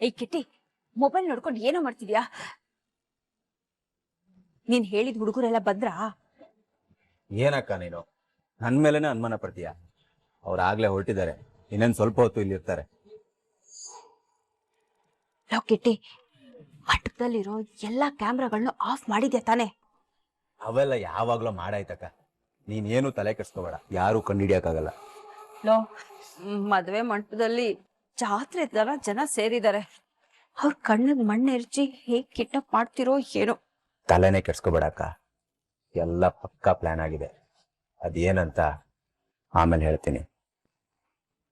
ಏಯ್ ಕಿಟ್ಟಿ, ಮೊಬೈಲ್ ನೋಡ್ಕೊಂಡು ಏನೋ ಮಾಡ್ತಿದ್ಯಾ? ನೀನ್ ಹೇಳಿದ ಹುಡುಗರೆಲ್ಲ ಬಂದ್ರಾ? ಏನಕ್ಕ ನೀನು ನನ್ ಮೇಲೆನೆ ಅನುಮಾನ ಪಡ್ತೀಯ? ಅವ್ರಾಗ್ಲೇ ಹೊರಟಿದ್ದಾರೆ, ಇನ್ನೇನ್ ಸ್ವಲ್ಪ ಹೊತ್ತು ಇಲ್ಲಿ ಇರ್ತಾರೆ. ಲೋ ಕಿಟ್ಟಿ, ಮಂಟಪದಲ್ಲಿರೋ ಎಲ್ಲಾ ಕ್ಯಾಮ್ರಾಗಳನ್ನ ಆಫ್ ಮಾಡಿದ್ಯಾ ತಾನೆ? ಅವೆಲ್ಲ ಯಾವಾಗ್ಲೂ ಮಾಡಾಯ್ತಕ್ಕ, ನೀನೇನು ತಲೆ ಕೆಡ್ಸ್ಕೋಬೇಡ, ಯಾರು ಕಂಡಿಡಿಯಕ್ಕಾಗಲ್ಲ. ಲೋ, ಮದ್ವೆ ಮಂಟಪದಲ್ಲಿ ಜಾತ್ರೆ ತರ ಜನ ಸೇರಿದ್ದಾರೆ. ಅವ್ರ ಕಣ್ಣಿಗೆ ಮಣ್ಣೆರ್ಚಿ ಹೇಗ್ ಕಿಡ್ನಾಪ್ ಮಾಡ್ತಿರೋ ಏನೋ. ತಲೆನೇ ಕೆಡ್ಸ್ಕೋಬೇಡ ಅಕ್ಕ, ಎಲ್ಲ ಪಕ್ಕಾ ಪ್ಲಾನ್ ಆಗಿದೆ. ಅದೇನಂತ ಆಮೇಲೆ ಹೇಳ್ತೀನಿ.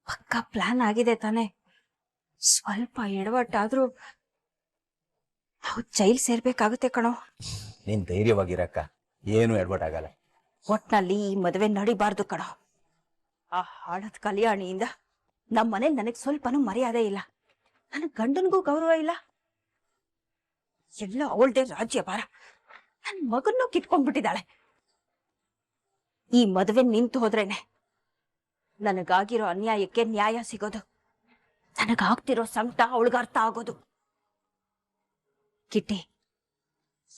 ಪಕ್ಕಾ ಪ್ಲಾನ್ ಆಗಿದೆ ತಾನೆ? ಸ್ವಲ್ಪ ಎಡವಟ್ಟಾದ್ರೂ ನಾವು ಜೈಲ್ ಸೇರ್ಬೇಕಾಗುತ್ತೆ ಕಣೋ. ನೀನ್ ಧೈರ್ಯವಾಗಿರಕ್ಕ, ಏನು ಎಡ್ವಟ್ಟಾಗಲ್ಲ. ಒಟ್ನಲ್ಲಿ ಈ ಮದುವೆ ನಡಿಬಾರ್ದು ಕಣೋ. ಆ ಹಾಳದ ಕಲ್ಯಾಣಿಯಿಂದ ನಮ್ಮ ಮನೇಲಿ ನನಗ್ ಸ್ವಲ್ಪನೂ ಮರ್ಯಾದೆ ಇಲ್ಲ, ನನ್ನ ಗಂಡನ್ಗೂ ಗೌರವ ಇಲ್ಲ. ಎಲ್ಲ ಅವಳದೇ ರಾಜ್ಯಭಾರ, ನನ್ ಮಗನ್ನೂ ಕಿತ್ಕೊಂಡ್ಬಿಟ್ಟಿದ್ದಾಳೆ. ಈ ಮದುವೆ ನಿಂತು ಹೋದ್ರೇನೆ ನನಗಾಗಿರೋ ಅನ್ಯಾಯಕ್ಕೆ ನ್ಯಾಯ ಸಿಗೋದು, ನನಗಾಗ್ತಿರೋ ಸಂಕಟ ಅವಳಿಗೆ ಅರ್ಥ ಆಗೋದು. ಕಿಟ್ಟಿ,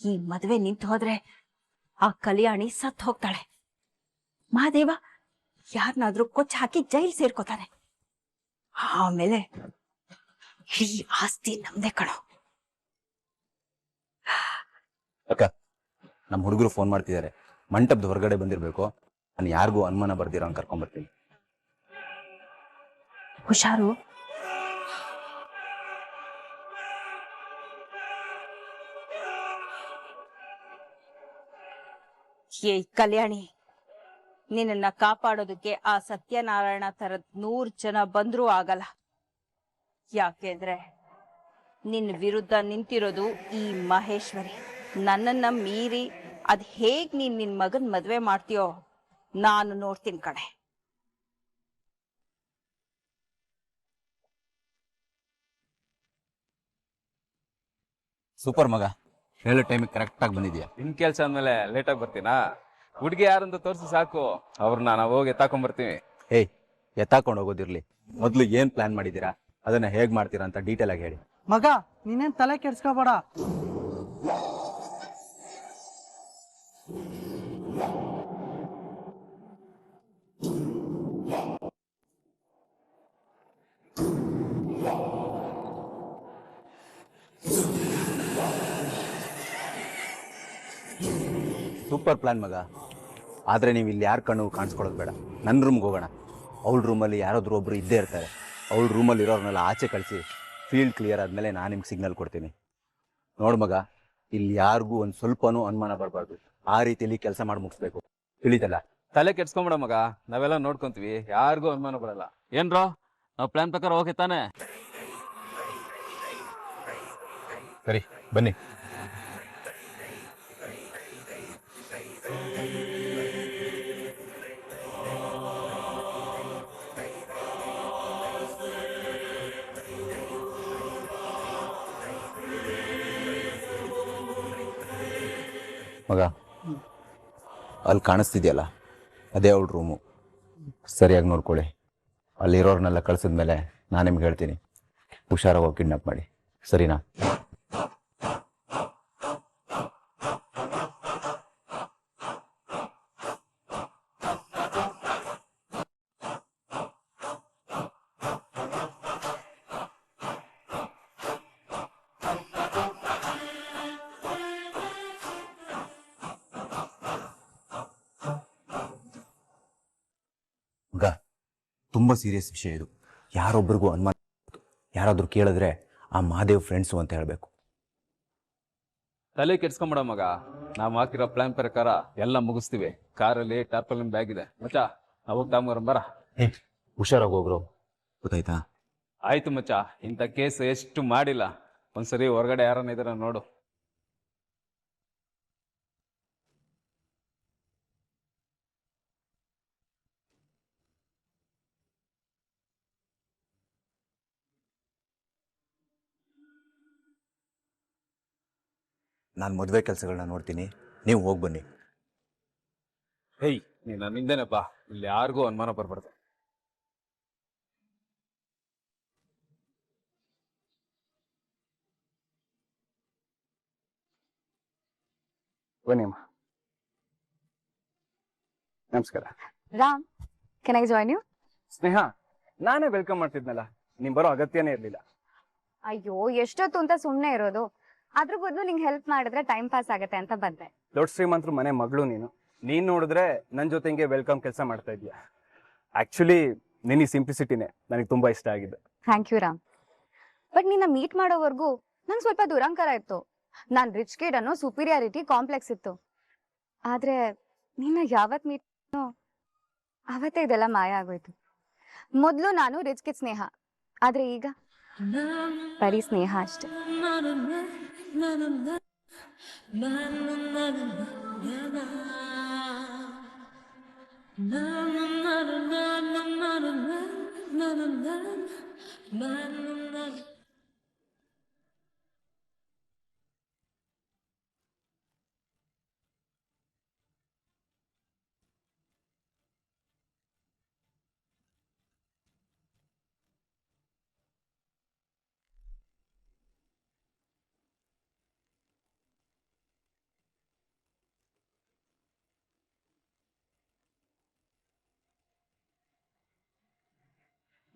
ಈ ಮದುವೆ ನಿಂತು ಹೋದ್ರೆ ಆ ಕಲ್ಯಾಣಿ ಸತ್ ಹೋಗ್ತಾಳೆ. ಮಹಾದೇವ ಯಾರನ್ನಾದ್ರೂ ಕೊಚ್ಚ ಹಾಕಿ ಜೈಲ್ ಸೇರ್ಕೋತಾನೆ. ಆಮೇಲೆ ಈ ಆಸ್ತಿ ನಮ್ದೇ ಕಣೋ. ಅಕ್ಕ, ನಮ್ಮ ಹುಡುಗರು ಫೋನ್ ಮಾಡ್ತಿದ್ದಾರೆ, ಮಂಟಪದ ಹೊರಗಡೆ ಬಂದಿರ್ಬೇಕು. ನಾನು ಯಾರಿಗೂ ಅನುಮಾನ ಬರ್ದಿರೋ ಹಂಗೆ ಕರ್ಕೊಂಡ್ಬರ್ತೀನಿ. ಹುಷಾರು. ಏ ಕಲ್ಯಾಣಿ, ನಿನ್ನ ಕಾಪಾಡೋದಕ್ಕೆ ಆ ಸತ್ಯನಾರಾಯಣ ತರದ್ 100 ಜನ ಬಂದ್ರೂ ಆಗಲ್ಲ. ಯಾಕೆಂದ್ರೆ ನಿನ್ನ ವಿರುದ್ಧ ನಿಂತಿರೋದು ಈ ಮಹೇಶ್ವರಿ. ನನ್ನನ್ನ ಮೀರಿ ಅದ್ ಹೇಗ್ ನೀನ್ ನಿನ್ ಮಗನ್ ಮದ್ವೆ ಮಾಡ್ತೀಯೋ ನಾನು ನೋಡ್ತೀನಿ ಕಣೆ. ಸೂಪರ್ ಮಗ, ಹೇಳೋ ಟೈಮಿಗೆ ಕರೆಕ್ಟಾಗಿ ಬಂದಿದ್ಯಾ. ನಿನ್ ಕೆಲ್ಸ ಅಂದ್ಮೇಲೆ ಲೇಟಾಗಿ ಬರ್ತೀನಾ? ಹುಡುಗಿ ಯಾರಂತ ತೋರಿಸಿ ಸಾಕು, ಅವ್ರನ್ನ ನಾವು ಹೋಗಿ ಎತ್ತಾಕೊಂಡ್ಬರ್ತೀವಿ. ಏಯ್, ಎತ್ತಾಕೊಂಡು ಹೋಗೋದಿರ್ಲಿ, ಮೊದಲು ಏನ್ ಪ್ಲಾನ್ ಮಾಡಿದ್ದೀರಾ, ಅದನ್ನ ಹೇಗ್ ಮಾಡ್ತೀರಾ ಅಂತ ಡೀಟೇಲ್ ಆಗಿ ಹೇಳಿ. ಮಗ, ನೀನೇನ್ ತಲೆ ಕೆಡ್ಸ್ಕೋಬೇಡ. ಸೂಪರ್ ಪ್ಲಾನ್ ಮಗ, ಆದ್ರೆ ನೀವು ಇಲ್ಲಿ ಯಾರ ಕಣ್ಣು ಕಾಣಿಸ್ಕೊಳ್ಳೋದು ಬೇಡ. ನನ್ನ ರೂಮ್ಗೆ ಹೋಗೋಣ. ಅವಳ ರೂಮಲ್ಲಿ ಯಾರಾದ್ರೂ ಒಬ್ರು ಇದ್ದೇ ಇರ್ತಾರೆ. ಅವಳ ರೂಮಲ್ಲಿ ಇರೋರ್ನೆಲ್ಲ ಆಚೆ ಕಳಿಸಿ ಫೀಲ್ಡ್ ಕ್ಲಿಯರ್ ಆದಮೇಲೆ ನಾನು ನಿಮ್ಗೆ ಸಿಗ್ನಲ್ ಕೊಡ್ತೀನಿ. ನೋಡು ಮಗ, ಇಲ್ಲಿ ಯಾರಿಗೂ ಒಂದು ಸ್ವಲ್ಪನೂ ಅನುಮಾನ ಬರಬಾರ್ದು. ಆ ರೀತಿಯಲ್ಲಿ ಕೆಲಸ ಮಾಡಿ ಮುಗಿಸ್ಬೇಕು, ತಿಳಿತಲ್ಲ? ತಲೆ ಕೆಡ್ಸ್ಕೊಂಬಿಡ ಮಗ, ನಾವೆಲ್ಲ ನೋಡ್ಕೊಂತೀವಿ, ಯಾರಿಗೂ ಅನುಮಾನ ಬರಲ್ಲ. ಏನ್ರೋ, ನಾವು ಪ್ಲಾನ್ ಪ್ರಕಾರ ಹೋಗಿ ತಾನೆ? ಸರಿ, ಬನ್ನಿ. ಮಗ, ಅಲ್ಲಿ ಕಾಣಿಸ್ತಿದ್ಯಲ್ಲ, ಅದೇ ಅವಳ ರೂಮು. ಸರಿಯಾಗಿ ನೋಡ್ಕೊಳ್ಳಿ. ಅಲ್ಲಿರೋರ್ನೆಲ್ಲ ಕಳಿಸಿದ್ಮೇಲೆ ನಾನು ನಿಮ್ಗೆ ಹೇಳ್ತೀನಿ. ಹುಷಾರಾಗಿ ಹೋಗಿ ಕಿಡ್ನಾಪ್ ಮಾಡಿ, ಸರಿನಾ? ಮಗ, ತುಂಬ ಸೀರಿಯಸ್ ವಿಷಯ ಇದು. ಯಾರೊಬ್ಬರಿಗೂ ಅನುಮಾನ. ಯಾರಾದರೂ ಕೇಳಿದ್ರೆ ಆ ಮಹಾದೇವ್ ಫ್ರೆಂಡ್ಸು ಅಂತ ಹೇಳಬೇಕು. ತಲೆ ಕೆಡ್ಸ್ಕೊಂಬಿಡ ಮಗ, ನಾವು ಹಾಕಿರೋ ಪ್ಲಾನ್ ಪ್ರಕಾರ ಎಲ್ಲ ಮುಗಿಸ್ತೀವಿ. ಕಾರಲ್ಲಿ ಟಾರ್ಪಲಿನ್ ಬ್ಯಾಗ್ ಇದೆ ಮಚ್ಚ, ನಾವು ಹೋಗಿ ಬರ. ಹುಷಾರಾಗಿ ಹೋಗ್ರು, ಗೊತ್ತಾಯ್ತಾ? ಆಯ್ತು ಮಚ್ಚ, ಇಂಥ ಕೇಸ್ ಎಷ್ಟು ಮಾಡಿಲ್ಲ. ಒಂದ್ಸರಿ ಹೊರಗಡೆ ಯಾರನ್ನ ಇದಾರ ನೋಡು. ನಾನು ಮದುವೆ ಕೆಲಸಗಳನ್ನ ನೋಡ್ತೀನಿ, ನೀವು ಹೋಗಿ ಬನ್ನಿ. ಹೇಯ್, ನೀನು ನನ್ನಿಂದೇನೆ ಬಾ, ಇಲ್ಲಿ ಯಾರಿಗೂ ಅನುಮಾನ ಬರಬಾರ್ದು. ಬನ್ನಿಮ್ಮ. ನಮಸ್ಕಾರ. Ram, can I join you? Sneha, ನಾನೇ ವೆಲ್ಕಮ್ ಮಾಡ್ತಿದ್ನಲ್ಲ, ನೀನ್ ಬರೋ ಅಗತ್ಯನೇ ಇರ್ಲಿಲ್ಲ. ಅಯ್ಯೋ, ಎಷ್ಟೊತ್ತು ಅಂತ ಸುಮ್ನೆ ಇರೋದು. ಅದ್ರ ಬದಲು ನಿಂಗೆ ಹೆಲ್ಪ್ ಮಾಡಿದ್ರೆ ಟೈಮ್ ಪಾಸ್ ಆಗತ್ತೆ ಅಂತ ಬಂದೆ. ದೊಡ್ಡ ಶ್ರೀಮಂತರು ಮನೆ ಮಗಳು ನೀನ್ ನೋಡಿದ್ರೆ ನನ್ ಜೊತೆ ಹಿಂಗೆ ವೆಲ್ಕಮ್ ಕೆಲಸ ಮಾಡ್ತಾ ಇದೀಯ. ಆಕ್ಚುಲಿ ನಿನ್ನ ಸಿಂಪ್ಲಿಸಿಟಿನೇ ನನಗೆ ತುಂಬಾ ಇಷ್ಟ ಆಗಿದೆ. Thank you Ram. ಬಟ್ ನಿನ್ನ ಮೀಟ್ ಮಾಡೋವರೆಗೂ ನಂಗೆ ಸ್ವಲ್ಪ ದುರಂಕಾರ ಇತ್ತು. ನಾನ್ ರಿಚ್ ಕಿಡ್ ಅನ್ನೋ ಸುಪೀರಿಯಾರಿಟಿ ಕಾಂಪ್ಲೆಕ್ಸ್ ಇತ್ತು. ಆದ್ರೆ ನಿನ್ನ ಯಾವತ್ ಮೀಟ್ ಅವತ್ತೇ ಇದೆಲ್ಲ ಮಾಯ ಆಗೋಯ್ತು. ಮೊದ್ಲು ನಾನು ರಿಚ್ ಕಿಡ್ ಸ್ನೇಹ, ಆದ್ರೆ ಈಗ ಬರೀ ಸ್ನೇಹ ಅಷ್ಟೆ.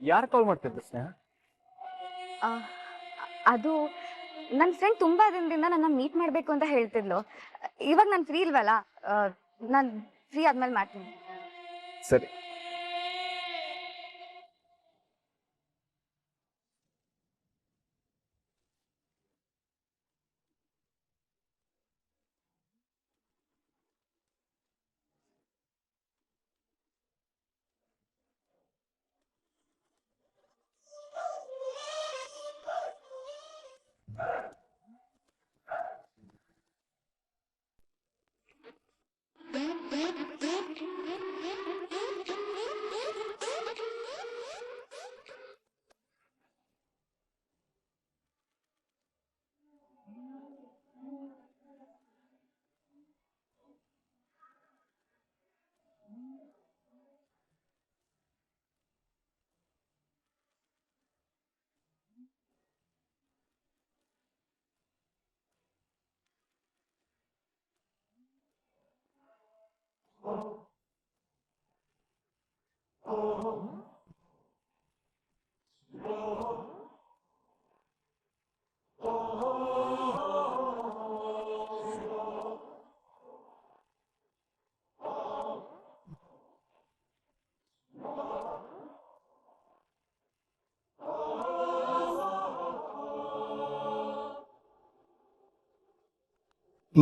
ಯಾರು ಕಾಲ್ ಮಾಡ್ತಿದ್ದೆ ಸ್ನೇಹ? ಅದು ನನ್ನ ಫ್ರೆಂಡ್ ತುಂಬಾ ದಿನದಿಂದ ನನ್ನ ಮೀಟ್ ಮಾಡ್ಬೇಕು ಅಂತ ಹೇಳ್ತಿದ್ಲು. ಇವಾಗ ನಾನು ಫ್ರೀ ಇಲ್ವಲ್ಲ, ನಾನು ಫ್ರೀ ಆದ್ಮೇಲೆ ಮಾಡ್ತೀನಿ. ಸರಿ.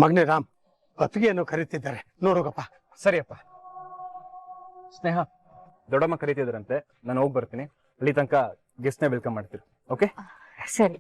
ಮಗನೇ ರಾಮ್, ಅತ್ತಿಗೆಯನ್ನು ಕರೀತಿದ್ದಾರೆ, ನೋಡೋಗಪ್ಪ. ಸರಿಯಪ್ಪ. ಸ್ನೇಹ, ದೊಡ್ಡಮ್ಮ ಕರೀತಿದ್ರಂತೆ, ನಾನು ಹೋಗಿ ಬರ್ತೀನಿ. ಅಲ್ಲಿ ತನಕ ಗೆಸ್ಟ್ನೇ ವೆಲ್ಕಮ್ ಮಾಡ್ತೀರಿ. ಓಕೆ? ಸರಿ.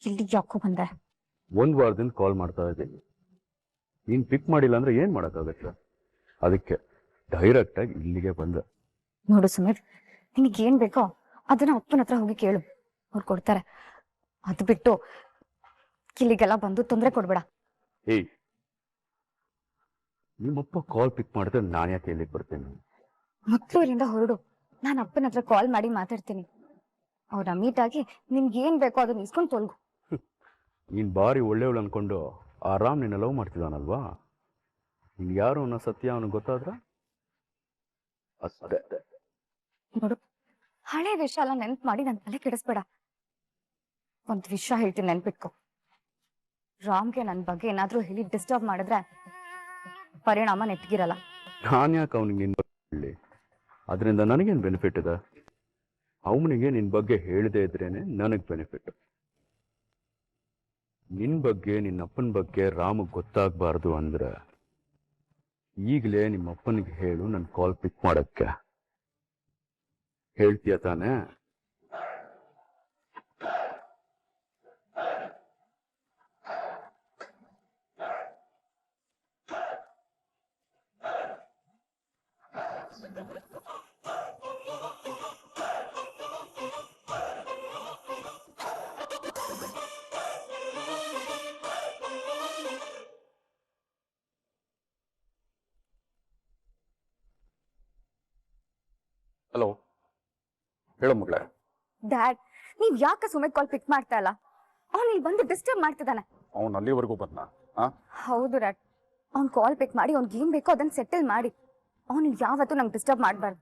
ಇಲ್ಲಿ ಯಾಕೋ ಬಂದೆ? ಒಂದ್ ವಾರದಿಂದ ಕಾಲ್ ಮಾಡ್ತಾ ಇದ್ದೀನಿ, ನೀನ್ ಪಿಕ್ ಮಾಡಿಲ್ಲ ಅಂದ್ರೆ ಏನ್ ಮಾಡಕ್ಕಾಗತ್ತೆ? ಅದಕ್ಕೆ ಡೈರೆಕ್ಟ್ ಆಗಿ ಇಲ್ಲಿಗೆ ಬಂದೆ. ನೋಡು ಸುಮಿತ್, ನಿನಗೆ ಏನ್ ಬೇಕೋ ಅದನ್ನ ಅಪ್ಪನ ಹತ್ರ ಹೋಗಿ ಕೇಳು, ಅವ್ರು ಕೊಡ್ತಾರೆ. ಅದು ಬಿಟ್ಟು ಇಲ್ಲಿಗೆಲ್ಲ ಬಂದು ತೊಂದರೆ ಕೊಡ್ಬೇಡ. ಏಯ್, ನಿಮ್ಮಪ್ಪ ಕಾಲ್ ಪಿಕ್ ಮಾಡಿದ್ರೆ ನಾನು ಯಾಕೆ ಇಲ್ಲಿಗೆ ಬರ್ತೇನೆ? ಮಕ್ಕಳು ಇಲ್ಲಿಂದ ಹೊರಡು, ನಾನು ಅಪ್ಪನ ಹತ್ರ ಕಾಲ್ ಮಾಡಿ ಮಾತಾಡ್ತೀನಿ. ಅವ್ರ ಮೀಟ್ ಆಗಿ ನಿನ್ಗೆ ಏನ್ ಬೇಕೋ ಅದನ್ನ ಇಸ್ಕೊಂಡು ತೊಲ್ಗು. ನೀನ್ ಬಾರಿ ಒಳ್ಳೆಯವಳು ಅನ್ಕೊಂಡು ಆರಾಮ್ ನಿನ್ನ ಲವ್ ಮಾಡ್ತಿದ್ದಾನಲ್ವಾ? ನೀನ್ ಯಾರು ಅನ್ನೋ ಸತ್ಯ ಅವನಿಗೆ ಗೊತ್ತಾದ್ರ ಅಷ್ಟೇ. ನೋಡು, ಹಳೆ ವಿಷಯ ಎಲ್ಲ ನೆನ್ಪು ಮಾಡಿ ನನ್ ತಲೆ ಕೆಡಿಸ್ಬೇಡ. ಒಂದ್ ವಿಷಯ ಹೇಳ್ತೀನಿ, ನೆನ್ಪಿಟ್ಕೊ. ರಾಮ್ಗೆ ನನ್ ಬಗ್ಗೆ ಏನಾದ್ರೂ ಹೇಳಿ ಡಿಸ್ಟರ್ಬ್ ಮಾಡಿದ್ರೆ ಪರಿಣಾಮ ನೆಟ್ಗಿರಲ್ಲ. ನಾನ್ ಯಾಕೆ ಅವನಿಗೆ ನಿನ್ ಬಗ್ಗೆ ಹೇಳಿ? ಅದರಿಂದ ನನಗೇನು ಬೆನಿಫಿಟ್ ಇದೆ? ಅವನಿಗೆ ನಿನ್ ಬಗ್ಗೆ ಹೇಳದೇ ಇದ್ರೇನೆ ನನಗ್ ಬೆನಿಫಿಟ್. ನಿನ್ ಬಗ್ಗೆ, ನಿನ್ನ ಅಪ್ಪನ ಬಗ್ಗೆ ರಾಮಗ್ ಗೊತ್ತಾಗಬಾರ್ದು ಅಂದ್ರೆ ಈಗಲೇ ನಿಮ್ಮ ಅಪ್ಪನಿಗೆ ಹೇಳು ನನ್ನ ಕಾಲ್ ಪಿಕ್ ಮಾಡಕ್ಕೆ. ಹೇಳ್ತೀಯ ತಾನೇ? ಹಲೋ, ಹೇಳೋ ಮಗಳೇ. ಡ್ಯಾಡ್, ನೀವ್ ಯಾಕೆ ಸುಮಿತ್ ಕಾಲ್ ಪಿಕ್ ಮಾಡ್ತಾ ಇಲ್ಲ? ಅವ್ನು ಇಲ್ಲಿ ಬಂದು ಡಿಸ್ಟರ್ಬ್ ಮಾಡ್ತಿದ್ದಾನೆ. ಅವನು ಅಲ್ಲಿವರೆಗೂ ಬಂದ? ಹೌದು ಡ್ಯಾಡ್, ಅವ್ನ್ ಕಾಲ್ ಪಿಕ್ ಮಾಡಿ ಅವ್ನಿಗೆ ಏನ್ ಬೇಕೋ ಅದನ್ನ ಸೆಟಲ್ ಮಾಡಿ. ಅವ್ನು ಯಾವತ್ತೂ ನಂಗೆ ಡಿಸ್ಟರ್ಬ್ ಮಾಡಬಾರ್ದು.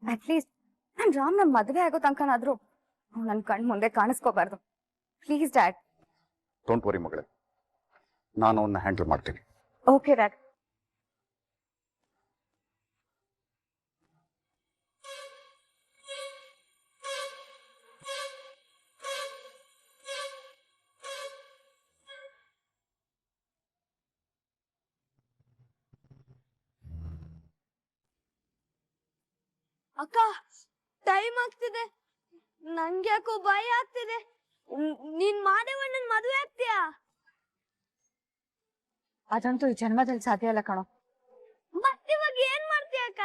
ಅಟ್ಲೀಸ್ಟ್ ನಾನು ರಾಮ್ನ ಮದುವೆ ಆಗೋ ತನಕನಾದ್ರೂ ಅವ್ನು ನನ್ನ ಕಣ್ ಮುಂದೆ ಕಾಣಿಸ್ಕೋಬಾರ್ದು. Please dad. ಡೋಂಟ್ ವರಿ ಮಗಳೇ, ನಾನು ಅವನ್ನ ಹ್ಯಾಂಡಲ್ ಮಾಡ್ತೀನಿ. Okay dad. ಅಕ್ಕ, ಟೈಮ್ ಆಗ್ತಿದೆ. ನಂಗೆ ಯಾಕೋ ಭಯ ಆಗ್ತಿದೆ. ನೀನ್ ಮಾದೇವಣ್ಣನ್ ಮದುವೆ ಆಗ್ತೀಯಾ? ಅದಂತೂ ಈ ಜನ್ಮದಲ್ಲಿ ಸಾಧ್ಯ ಇಲ್ಲ ಕಣೋ. ಮತ್ತಿವಾಗ ಏನ್ ಮಾಡ್ತೀಯ ಅಕ್ಕ?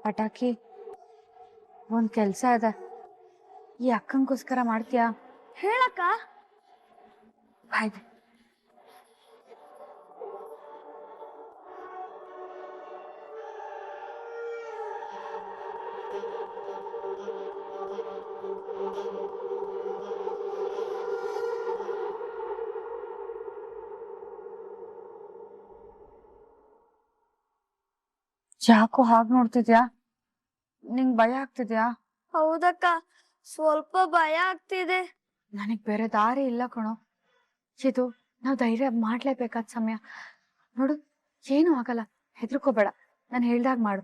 ಪಟಾಕಿ, ಒಂದ್ ಕೆಲ್ಸ ಇದೆ, ಈ ಅಕ್ಕಂಗೋಸ್ಕರ ಮಾಡ್ತೀಯಾ? ಹೇಳಕ್ಕ. ಬಾಯ್. ಯಾಕೋ ಹಾಗೆ ನೋಡ್ತಿದ್ಯಾ? ನಿಂಗ್ ಭಯ ಆಗ್ತಿದ್ಯಾ? ಹೌದಕ್ಕ, ಸ್ವಲ್ಪ ಭಯ ಆಗ್ತಿದೆ. ನನಗ್ ಬೇರೆ ದಾರಿ ಇಲ್ಲ ಕಣೋ. ಇದು ನಾವ್ ಧೈರ್ಯ ಮಾಡ್ಲೇಬೇಕಾದ ಸಮಯ. ನೋಡು, ಏನು ಆಗಲ್ಲ, ಹೆದರ್ಕೋಬೇಡ, ನಾನು ಹೇಳ್ದಾಗ ಮಾಡು.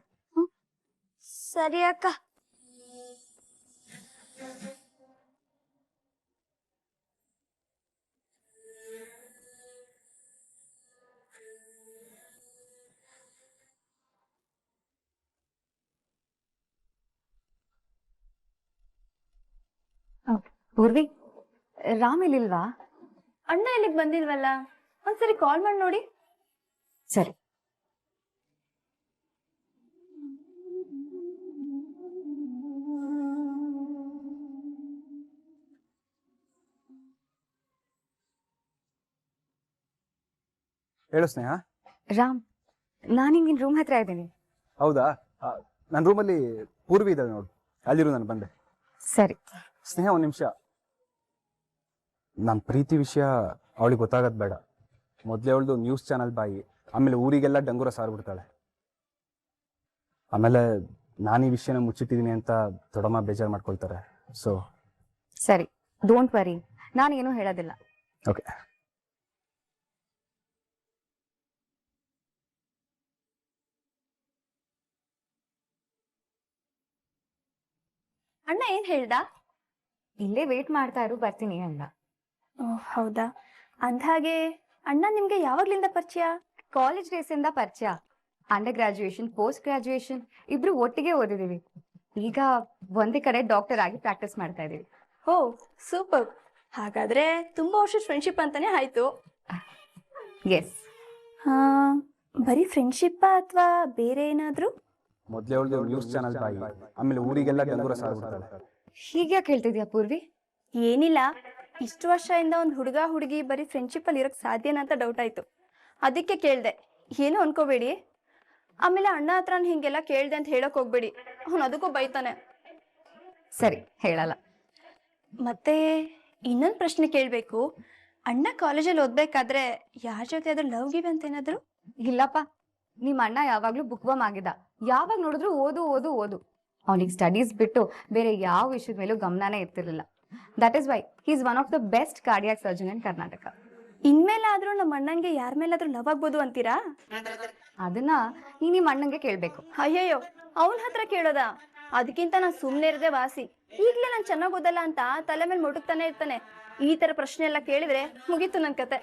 ಸರಿ ಅಕ್ಕ. ಪೂರ್ವಿ, ರಾಮ್ ಇಲ್ಲಿಲ್ವಾ? ಅಣ್ಣ ಇಲ್ಲಿಗ್ ಬಂದಿಲ್ವಲ್ಲ, ಒಂದ್ಸರಿ ಕಾಲ್ ಮಾಡಿ ನೋಡಿ. ಸರಿ. ಹೇಳು ಸ್ನೇಹ. ರಾಮ್, ನಾನು ನಿನ್ ರೂಮ್ ಹತ್ರ ಇದ್ದೀನಿ. ಹೌದಾ? ನನ್ನ ರೂಮಲ್ಲಿ ಪೂರ್ವಿ ಇದ್ದಾಳೆ ನೋಡು, ಅಲ್ಲಿರು, ನಾನು ಬಂದೆ. ಸರಿ. ಸ್ನೇಹ, ಒಂದು ನಿಮಿಷ. ನನ್ನ ಪ್ರೀತಿ ವಿಷಯ ಅವಳಿಗೆ ಗೊತ್ತಾಗೋದು ಬೇಡ. ಮೊದಲೇ ಅವಳದು ನ್ಯೂಸ್ ಚಾನಲ್ ಬಾಯಿ, ಆಮೇಲೆ ಊರಿಗೆಲ್ಲ ಡಂಗೂರ ಸಾರ್ಬಿಡ್ತಾಳೆ. ಆಮೇಲೆ ನಾನು ಈ ವಿಷಯನ ಮುಚ್ಚಿಟ್ಟಿದ್ದೀನಿ ಅಂತ ದೊಡ್ಡಮ್ಮ ಬೇಜಾರು ಮಾಡ್ಕೊಳ್ತಾರೆ. ಸೊ ಸರಿ, ಡೋಂಟ್ ವರಿ, ನಾನೇನು ಹೇಳೋದಿಲ್ಲ. ಓಕೆ. ಅಣ್ಣ ಏನ್ ಹೇಳ್ದ? ಇಲ್ಲೇ ವೇಟ್ ಮಾಡ್ತಾ ಇರು, ಬರ್ತೀನಿ ಅಂದ. ಹೌದಾ? ಅಂದ್ಹಾಗೆ ಅಣ್ಣ ನಿಮ್ಗೆ ಯಾವಾಗ್ಲಿಂದ ಪರಿಚಯ? ಕಾಲೇಜ್ ಡೇಸ್ ಇಂದ ಪರಿಚಯ. ಅಂಡರ್ ಗ್ರಾಜುಯೇಷನ್, ಪೋಸ್ಟ್ ಗ್ರಾಜುಯೇಷನ್ ಇಬ್ರು ಒಟ್ಟಿಗೆ ಓದಿದೀವಿ. ಈಗ ಒಂದೇ ಕಡೆ ಡಾಕ್ಟರ್ ಆಗಿ ಪ್ರಾಕ್ಟೀಸ್ ಮಾಡ್ತಾ ಇದೀವಿ. ಓ, ಸೂಪರ್. ಹಾಗಾದ್ರೆ ತುಂಬಾ ವರ್ಷದ ಫ್ರೆಂಡ್ಶಿಪ್ ಅಂತಾನೆ ಆಯ್ತು. ಎಸ್. ಬರೀ ಫ್ರೆಂಡ್ಶಿಪ್ಪಾ ಅಥವಾ ಬೇರೆ ಏನಾದ್ರು? ಮೊದಲೇ ಅವಳದು ನ್ಯೂಸ್ ಚಾನಲ್ ಬಾಯಿ, ಆಮೇಲೆ ಊರಿಗೆಲ್ಲ ಡಂಗೂರ ಸಾರ್ಬಿಡ್ತಾಳೆ. ಹೀಗ್ಯಾಕೆ ಹೇಳ್ತಿದ್ಯಾ ಪೂರ್ವಿ? ಏನಿಲ್ಲ, ಇಷ್ಟು ವರ್ಷದಿಂದ ಒಂದು ಹುಡುಗ ಹುಡುಗಿ ಬರೀ ಫ್ರೆಂಡ್ಶಿಪ್ ಅಲ್ಲಿ ಇರೋಕ್ ಸಾಧ್ಯನಾ ಅಂತ ಡೌಟ್ ಆಯ್ತು, ಅದಕ್ಕೆ ಕೇಳ್ದೆ. ಏನು ಅನ್ಕೋಬೇಡಿ. ಆಮೇಲೆ ಅಣ್ಣ ಹತ್ರ ಹಿಂಗೆಲ್ಲ ಕೇಳ್ದೆ ಅಂತ ಹೇಳಕ್ ಹೋಗ್ಬೇಡಿ, ಅವ್ನು ಅದಕ್ಕೂ ಬೈತಾನೆ. ಸರಿ, ಹೇಳಲ್ಲ. ಮತ್ತೆ ಇನ್ನೊಂದು ಪ್ರಶ್ನೆ ಕೇಳ್ಬೇಕು. ಅಣ್ಣ ಕಾಲೇಜಲ್ಲಿ ಓದ್ಬೇಕಾದ್ರೆ ಯಾರ ಜೊತೆ ಆದ್ರೂ ಲವ್ ಗಿವ್ ಅಂತ ಏನಾದ್ರು? ಇಲ್ಲಪ್ಪ, ನಿಮ್ಮ ಅಣ್ಣ ಯಾವಾಗ್ಲೂ ಬುಕ್ವಮ್ ಆಗಿದ್ದ. ಯಾವಾಗ ನೋಡಿದ್ರು ಓದು ಓದು ಓದು. ಅವನಿಗೆ ಸ್ಟಡೀಸ್ ಬಿಟ್ಟು ಬೇರೆ ಯಾವ ವಿಷಯದ ಮೇಲೂ ಗಮನನೇ ಇರ್ತಿರ್ಲಿಲ್ಲ. That is why he is one of the best cardiac surgeon in Karnataka. ಇನ್ಮೇಲಾದ್ರೂ ನಮ್ಮ ಅಣ್ಣಂಗೆ ಯಾರ ಮೇಲಾದ್ರೂ ಲವ್ ಆಗ್ಬೋದು ಅಂತೀರಾ? ಅದನ್ನ ನೀ ನಿಮ್ಮ ಅಣ್ಣಂಗೆ ಕೇಳ್ಬೇಕು. ಅಯ್ಯಯ್ಯೋ, ಅವನ ಹತ್ರ ಕೇಳೋದ? ಅದಕ್ಕಿಂತ ನಾನು ಸುಮ್ಮನೆ ಇರದೆ ವಾಸಿ. ಈಗ್ಲೇ ನಾನು ಚೆನ್ನಾಗ್ ಓದಲ್ಲ ಅಂತ ತಲೆ ಮೇಲೆ ಮೊಟಕ್ತಾನೆ ಇರ್ತಾನೆ. ಈ ತರ ಪ್ರಶ್ನೆ ಎಲ್ಲ ಕೇಳಿದ್ರೆ ಮುಗೀತು ನನ್ ಕತೆ.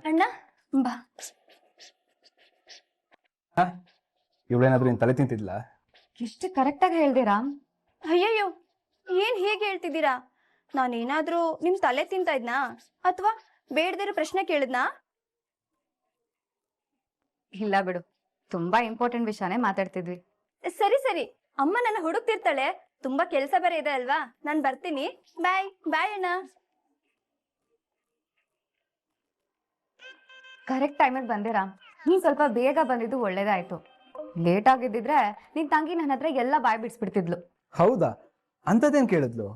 ಅಣ್ಣ ಬಾ. ಇವಳೇನಾದ್ರೂ ನೀನು ತಲೆ ತಿಂತಿದ್ಲ? ಎಷ್ಟು ಕರೆಕ್ಟ್ ಆಗಿ ಹೇಳ್ದೆ ರಾಮ್. ಅಯ್ಯಯ್ಯೋ, ಏನ್ ಹೇಗೆ ಹೇಳ್ತಿದ್ದೀರಾ? ನಾನೇನಾದ್ರೂ ನಿಮ್ ತಲೆ ತಿಂತಾ ಇದ್ನಾ ಅಥವಾ ಬೇಡದಿರೋ ಪ್ರಶ್ನೆ ಕೇಳಿದ್ನಾ? ಇಲ್ಲ ಬಿಡು, ತುಂಬಾ ಇಂಪಾರ್ಟೆಂಟ್ ವಿಷಯನೇ ಮಾತಾಡ್ತಿದ್ವಿ. ಸರಿ ಸರಿ, ಅಮ್ಮ ನನ್ನ ಹುಡುಕ್ತಿರ್ತಾಳೆ, ತುಂಬಾ ಕೆಲ್ಸ ಬೇರೆ ಇದೆ ಅಲ್ವಾ, ನಾನ್ ಬರ್ತೀನಿ. ಬಾಯ್ ಬಾಯ್ ಅಣ್ಣ. ಕರೆಕ್ಟ್ ಟೈಮಿಗೆ ಬಂದೆ ರಾಮ್. ನೀನ್ ಸ್ವಲ್ಪ ಬೇಗ ಬಂದಿದ್ದು ಒಳ್ಳೇದಾಯ್ತು. ಲೇಟ್ ಆಗಿದ್ದಿದ್ರೆ ನಿನ್ ತಂಗಿ ನನ್ನ ಹತ್ರ ಎಲ್ಲ ಬಾಯ್ ಬಿಡಿಸ್ಬಿಡ್ತಿದ್ಲು. ಹೌದಾ? ಅಂಥದ್ದೇನು ಕೇಳಿದ್ಲು?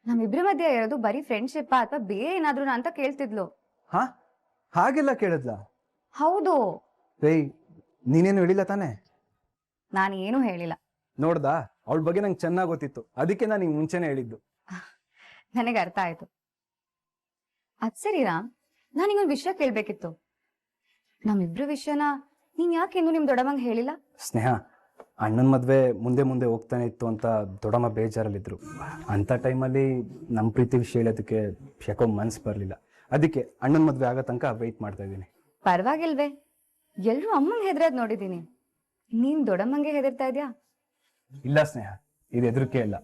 ನಮ್ಮಿಬ್ರ ಮಧ್ಯೆ ಇರೋದು ಬರೀ ಫ್ರೆಂಡ್ಶಿಪ್ ಅಥವಾ ಬೇರೆ ಏನಾದ್ರು ಅಂತ ಕೇಳ್ತಿದ್ಲು. ಹಾ, ಹಾಗೆಲ್ಲ ಕೇಳಿದ್ಲ? ಹೌದು. ಏಯ್, ನೀನೇನು ಹೇಳಿಲ್ಲ ತಾನೇ? ನಾನು ಏನೂ ಹೇಳಿಲ್ಲ. ನೋಡ್ದಾ, ಅವಳ ಬಗ್ಗೆ ನಂಗೆ ಚೆನ್ನಾಗಿ ಗೊತ್ತಿತ್ತು, ಅದಕ್ಕೆ ನಾನು ನಿಂಗೆ ಮುಂಚೆನೆ ಹೇಳಿದ್ದು. ನನಗೆ ಅರ್ಥ ಆಯ್ತು. ಅದ್ ಸರಿ ರಾಮ್, ನಾನು ನಿಂಗೊಂದು ವಿಷಯ ಕೇಳ್ಬೇಕಿತ್ತು. ನಮ್ಮಿಬ್ರ ವಿಷಯನ ನೀನ್ ಯಾಕೆ ಇನ್ನು ನಿಮ್ ದೊಡ್ಡಮ್ಮಂಗೆ ಹೇಳಿಲ್ಲ? ಸ್ನೇಹ, ಅಣ್ಣನ ಮದುವೆ ಮುಂದೆ ಮುಂದೆ ಹೋಗ್ತಾನೆ ಇತ್ತು ಅಂತ ದೊಡ್ಡಮ್ಮ ಬೇಜಾರಲ್ಲಿದ್ರು. ಅಂಥ ಟೈಮಲ್ಲಿ ನಮ್ಮ ಪ್ರೀತಿ ವಿಷಯ ಹೇಳೋದಕ್ಕೆ ಯಾಕೋ ಮನ್ಸು ಬರಲಿಲ್ಲ. ಅದಕ್ಕೆ ಅಣ್ಣನ ಮದುವೆ ಆಗೋ ತನಕ ವೆಯ್ಟ್ ಮಾಡ್ತಾ ಇದ್ದೀನಿ. ಪರವಾಗಿಲ್ವೇ? ಎಲ್ರೂ ಅಮ್ಮಂಗೆ ಹೆದರೋದ್ ನೋಡಿದೀನಿ, ನೀನ್ ದೊಡ್ಡಮ್ಮಂಗೆ ಹೆದರ್ತಾ ಇದ್ಯಾ? ಇಲ್ಲ ಸ್ನೇಹ, ಇದು ಹೆದರಿಕೆ ಇಲ್ಲ,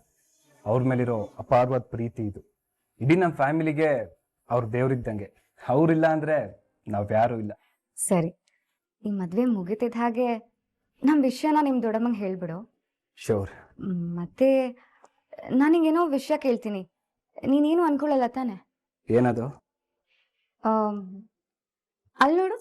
ಅವ್ರ ಮೇಲಿರೋ ಅಪಾರವಾದ ಪ್ರೀತಿ ಇದು. ಇಡೀ ನಮ್ಮ ಫ್ಯಾಮಿಲಿಗೆ ಅವ್ರ ದೇವ್ರಿದ್ದಂಗೆ. ಅವ್ರಿಲ್ಲ ಅಂದ್ರೆ ನಾವ್ಯಾರೂ ಇಲ್ಲ. ಸರಿ, ಈ ಮದ್ವೆ ಮುಗಿತಿದ್ದ ಹಾಗೆ ನಮ್ ವಿಷಯನ ನಿಮ್ ದೊಡ್ಡಮ್ಮಂಗೆ ಹೇಳ್ಬಿಡು. ಶೋರ್. ಮತ್ತೆ ನಾನಿಗೇನೋ ವಿಷಯ ಕೇಳ್ತೀನಿ, ನೀನೇನು ಅನ್ಕೊಳ್ಳಲ್ಲ ತಾನೆ? ಏನದು? ಅಲ್ಲಿ ನೋಡು.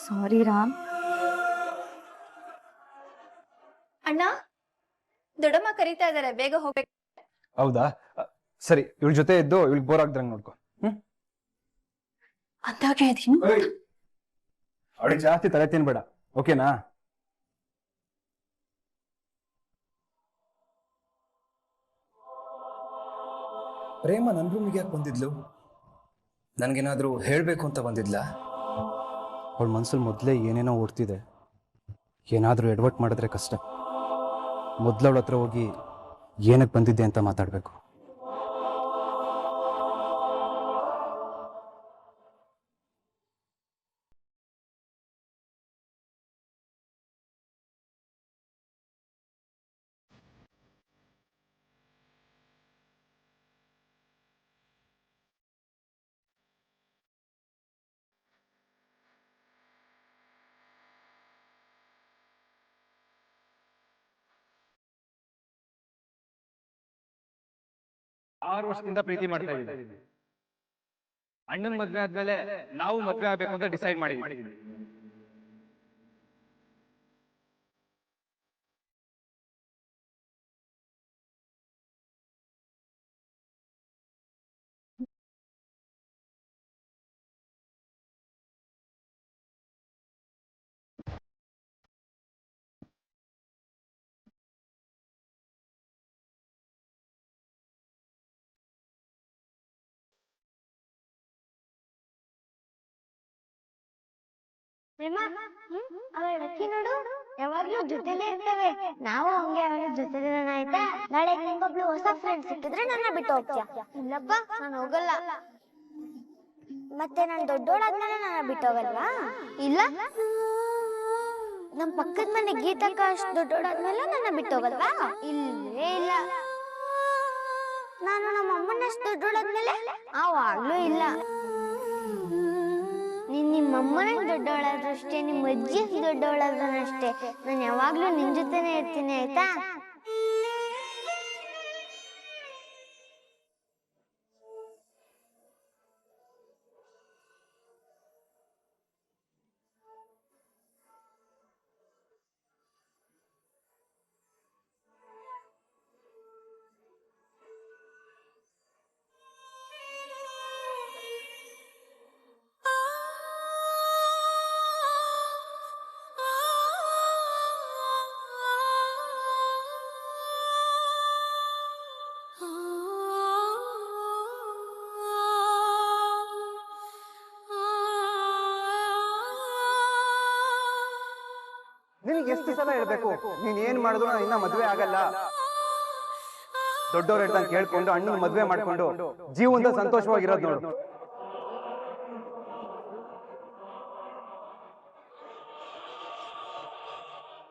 ಸಾರಿ ರಾಮ್. ಅಣ್ಣ, ದೊಡ್ಡಮ್ಮ ಕರೀತಾ ಇದಾರೆ, ಬೇಗ ಹೋಗ್ಬೇಕು. ಹೌದಾ? ಸರಿ, ಇವಳ ಜೊತೆ ಇದ್ದು ಇವಳಿಗೆ ಬೋರ್ ಆಗ್ದಂಗೆ ನೋಡ್ಕೊ. ಅಂದಾಗೆ ಅದೀನು. ಅವಳಿಗೆ ಜಾಸ್ತಿ ತಲೆ ತಿನ್ಬೇಡ, ಓಕೆನಾ? ಪ್ರೇಮ ನನ್ನ ರೂಮಿಗೆ ಯಾಕೆ ಬಂದಿದ್ಲು? ನನಗೇನಾದರೂ ಹೇಳಬೇಕು ಅಂತ ಬಂದಿದ್ಲ? ಅವಳ ಮನ್ಸಲ್ಲಿ ಮೊದಲೇ ಏನೇನೋ ಓಡ್ತಿದೆ. ಏನಾದರೂ ಎಡವಟ್ ಮಾಡಿದ್ರೆ ಕಷ್ಟ. ಮೊದಲವಳ ಹತ್ರ ಹೋಗಿ ಏನಕ್ಕೆ ಬಂದಿದ್ದೆ ಅಂತ ಮಾತಾಡಬೇಕು. ಆರು ವರ್ಷದಿಂದ ಪ್ರೀತಿ ಮಾಡ್ತಾ ಇದ್ದೀವಿ. ಅಣ್ಣನ ಮದ್ವೆ ಆದ್ಮೇಲೆ ನಾವು ಮದ್ವೆ ಆಗ್ಬೇಕು ಅಂತ ಡಿಸೈಡ್ ಮಾಡಿದ್ವಿ. ನೋಡು, ಯಾವಾಗ್ಲೂ ಜೊತೆಲೇ ಇರ್ತವೆ. ನಾವು ಹಂಗೆ ಅವಳ ಜೊತೆಲಿರೋಣ, ಆಯ್ತಾ? ನಾಳೆ ನಿಂಗೊಬ್ಳು ಹೊಸ ಫ್ರೆಂಡ್ ಸಿಕ್ಕಿದ್ರೆ ನನ್ನ ಬಿಟ್ಟು ಹೋಗ್ತೀಯ? ಇಲ್ಲಪ್ಪ, ನಾನು ಹೋಗಲ್ಲ. ಮತ್ತೆ ನಾನು ದೊಡ್ಡೋಳಾದ್ಮೇಲೆ ನನ್ನ ಬಿಟ್ಟು ಹೋಗಲ್ವಾ? ಇಲ್ಲ. ನಮ್ ಪಕ್ಕದ ಮನೆ ಗೀತಕ್ಕ ಅಷ್ಟು ದೊಡ್ಡೋಳಾದ್ಮೇಲೆ ನನ್ನ ಬಿಟ್ಟು ಹೋಗಲ್ವಾ? ಇಲ್ಲೇ ಇಲ್ಲ. ನಾನು ನಮ್ಮ ಅಮ್ಮನಷ್ಟು ದೊಡ್ಡೋಳಾದ್ಮೇಲೆ ಆವಾಗ್ಲೂ ಇಲ್ಲ. ನಿಮ್ಮಮ್ಮನ ದೊಡ್ಡವಳಾದ್ರೂ ಅಷ್ಟೇ, ನಿಮ್ಮ ಅಜ್ಜಿ ದೊಡ್ಡವಳಾದ್ರೂ ಅಷ್ಟೇ, ನಾನು ಯಾವಾಗ್ಲೂ ನಿನ್ ಜೊತೆನೆ ಇರ್ತೀನಿ, ಆಯ್ತಾ? ನಿನಗೆ ಎಷ್ಟು ಸಲ ಹೇಳ್ಬೇಕು, ನೀನ್ ಏನ್ ಮಾಡಿದ್ರು ನಾನು ಇನ್ನ ಮದ್ವೆ ಆಗಲ್ಲ. ದೊಡ್ಡವ್ರು ಹೇಳ್ದಂಗೆ ಕೇಳ್ಕೊಂಡು ಅಣ್ಣನ ಮದ್ವೆ ಮಾಡ್ಕೊಂಡು ಜೀವನದ ಸಂತೋಷವಾಗಿರೋದು ನೋಡು.